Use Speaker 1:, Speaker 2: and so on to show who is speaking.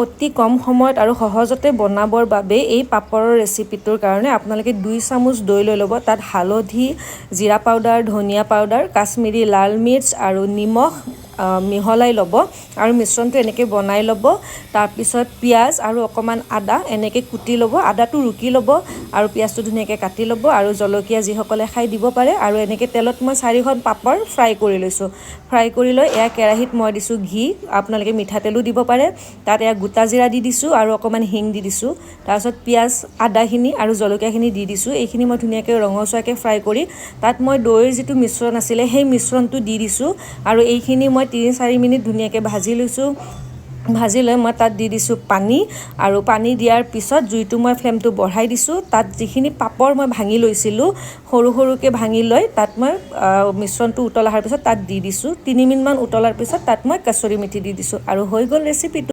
Speaker 1: অতি কম সময়ত আৰু সহজতে বনাবৰ বাবে এই পাপৰৰ ৰেচিপিটোৰ কাৰণে আপোনালোকে 2 চামুচ দৈ লৈ ল'ব। তাত হালধি, জিৰা পাউডাৰ, ধনিয়া পাউডাৰ, কাশ্মীৰী লাল মিৰ্চ আৰু নিমখ মিহলাই ল'ব আৰু মিশ্ৰণটো এনেকৈ বনাই ল'ব। তাৰপিছত পিঁয়াজ আৰু অকণমান আদা এনেকৈ কুটি ল'ব, আদাটো ৰুকি ল'ব আৰু পিঁয়াজটো ধুনীয়াকৈ কাটি ল'ব আৰু জলকীয়া যিসকলে খাই দিব পাৰে। আৰু এনেকৈ তেলত মই 4খন পাপৰ ফ্ৰাই কৰি লৈছোঁ। ফ্ৰাই কৰি লৈ এয়া কেৰাহীত মই দিছোঁ ঘি, আপোনালোকে মিঠাতেলো দিব পাৰে। তাত এয়া গোটা জিৰা দি দিছোঁ আৰু অকণমান হিং দি দিছোঁ। তাৰপিছত পিঁয়াজ আদাখিনি আৰু জলকীয়াখিনি দি দিছোঁ। এইখিনি মই ধুনীয়াকৈ ৰঙচুৱাকৈ ফ্ৰাই কৰি তাত মই দৈৰ যিটো মিশ্ৰণ আছিলে সেই মিশ্ৰণটো দি দিছোঁ আৰু এইখিনি মই 3-4 মিনিট ধুনীয়াকৈ ভাজি লৈছোঁ। ভাজি লৈ মই তাত দি দিছোঁ পানী আৰু পানী দিয়াৰ পিছত জুইটো মই ফ্লেমটো বঢ়াই দিছোঁ। তাত যিখিনি পাপৰ মই ভাঙি লৈছিলোঁ সৰু সৰুকৈ ভাঙি লৈ তাত মই মিশ্ৰণটো উতল অহাৰ পিছত তাত দি দিছোঁ। 3 মিনিটমান উতলাৰ পিছত তাত মই কচুৰি মেথি দি দিছোঁ আৰু হৈ গ'ল ৰেচিপিটো।